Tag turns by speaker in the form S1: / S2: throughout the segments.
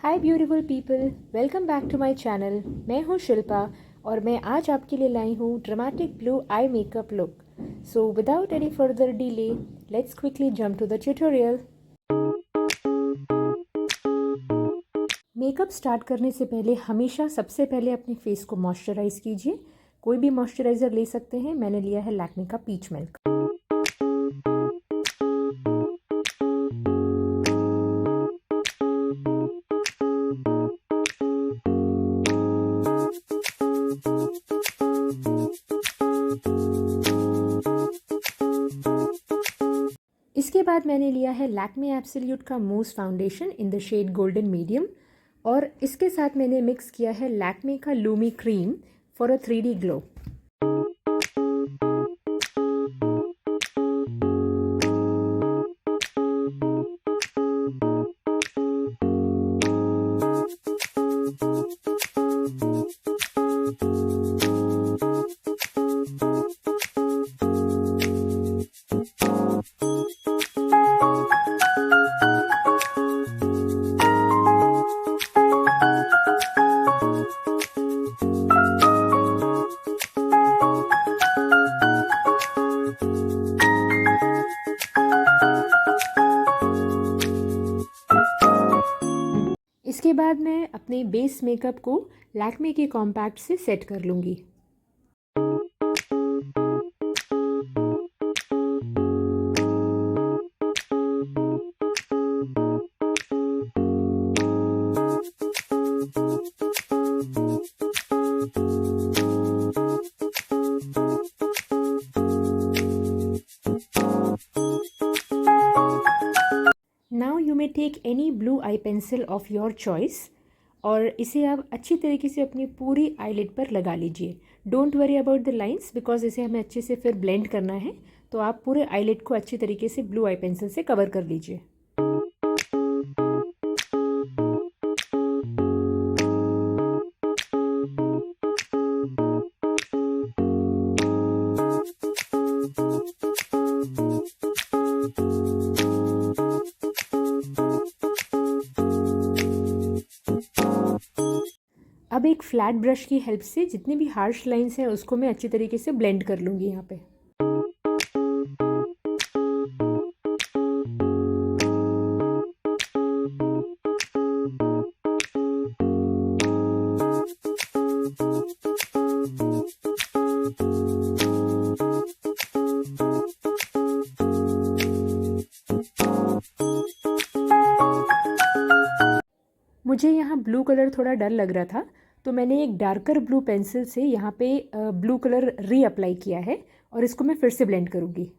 S1: Hi beautiful people, welcome back to my channel. मैं हूँ शिल्पा और मैं आज आपके लिए लाई हूँ dramatic blue eye makeup look. So without any further delay, let's quickly jump to the tutorial. Makeup start करने से पहले हमेशा सबसे पहले अपने फेस को मॉइस्चराइज कीजिए। कोई भी मॉइस्चराइज़र ले सकते हैं, मैंने लिया है लैक्मे का पीच मिल्क। इसके बाद मैंने लिया है लैक्मे एब्सोल्यूट का mousse foundation in the shade golden medium और इसके साथ मैंने मिक्स किया है लैक्मे का Lumi cream for a 3D glow. इसके बाद मैं अपने बेस मेकअप को लैक्मे के कॉम्पैक्ट से सेट कर लूँगी। Now you may take any blue eye pencil of your choice और इसे आप अच्छी तरीके से अपनी पूरी आईलिड पर लगा लीजिए। Don't worry about the lines because इसे हमें अच्छे से फिर ब्लेंड करना है, तो आप पूरे आईलिड को अच्छी तरीके से ब्लू आई पेंसिल से कवर कर लीजिए। अब एक फ्लैट ब्रश की हेल्प से जितनी भी हार्श लाइंस हैं उसको मैं अच्छी तरीके से ब्लेंड कर लूँगी यहाँ पे। मुझे यहाँ ब्लू कलर थोड़ा डल लग रहा था, तो मैंने एक डार्कर ब्लू पेंसिल से यहाँ पे ब्लू कलर रीअप्लाई किया है और इसको मैं फिर से ब्लेंड करूँगी।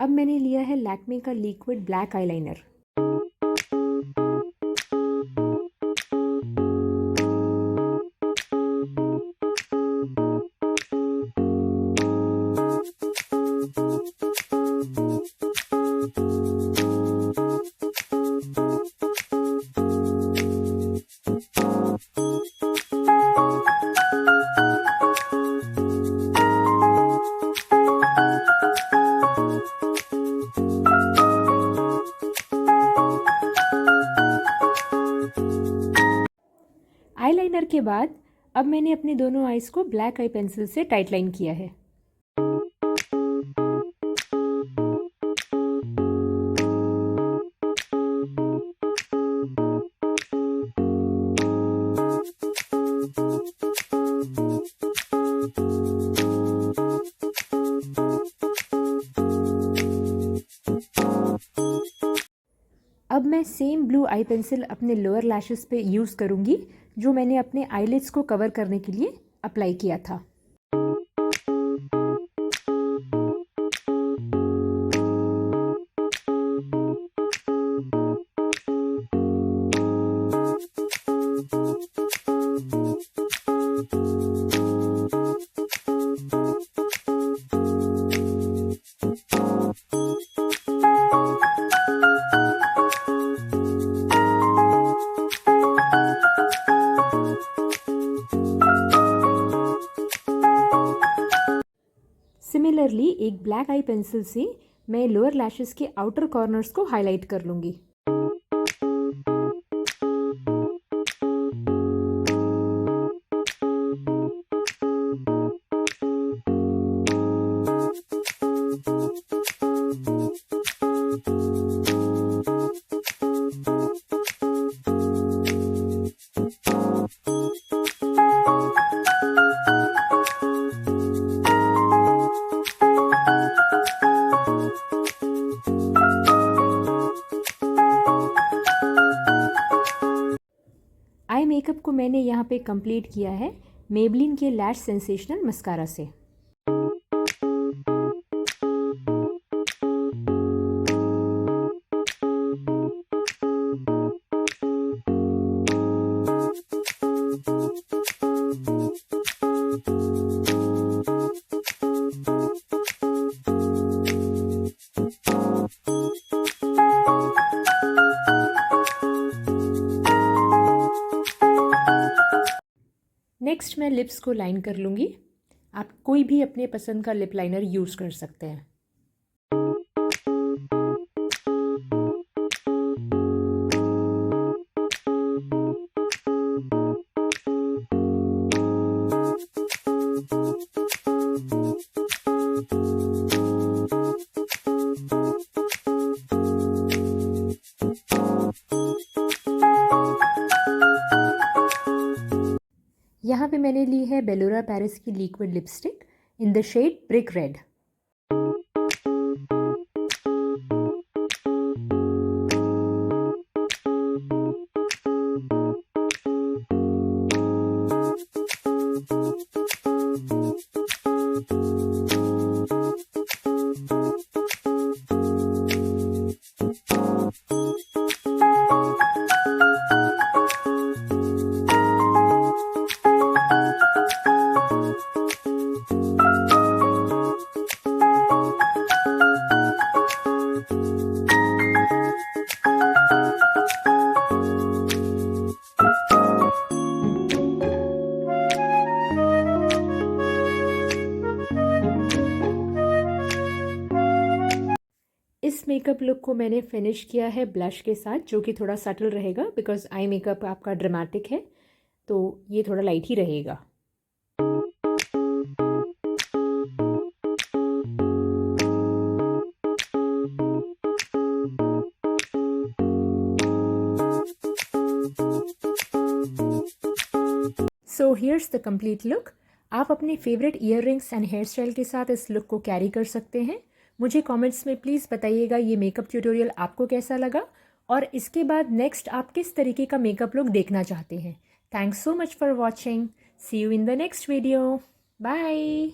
S1: अब मैंने लिया है लैक्मे का लिक्विड ब्लैक आईलाइनर। आईलाइनर के बाद अब मैंने अपने दोनों आईज को ब्लैक आई पेंसिल से टाइट लाइन किया है। अब मैं सेम ब्लू आई पेंसिल अपने लोअर लैशेस पे यूज़ करूँगी जो मैंने अपने आईलिड्स को कवर करने के लिए अप्लाई किया था। सिमिलरली एक ब्लैक आई पेंसिल से मैं लोअर लैशेस के आउटर कॉर्नर्स को हाईलाइट कर लूँगी। आई मेकअप को मैंने यहाँ पे कंप्लीट किया है मेबलिन के लैश सेंसेशनल मस्कारा से। नेक्स्ट मैं लिप्स को लाइन कर लूँगी। आप कोई भी अपने पसंद का लिप लाइनर यूज़ कर सकते हैं। यहाँ पे मैंने ली है बेलोरा पेरिस की liquid lipstick in the shade brick red. इस मेकअप लुक को मैंने फिनिश किया है ब्लश के साथ, जो कि थोड़ा सटल रहेगा बिकॉज आई मेकअप आपका ड्रामेटिक है, तो ये थोड़ा लाइट ही रहेगा। So here's the complete look. आप अपने favourite earrings and hair style के साथ इस लुक को कैरी कर सकते हैं। मुझे कमेंट्स में प्लीज़ बताइएगा ये मेकअप ट्यूटोरियल आपको कैसा लगा और इसके बाद नेक्स्ट आप किस तरीके का मेकअप लुक देखना चाहते हैं। Thanks so much for watching. See you in the next video. Bye.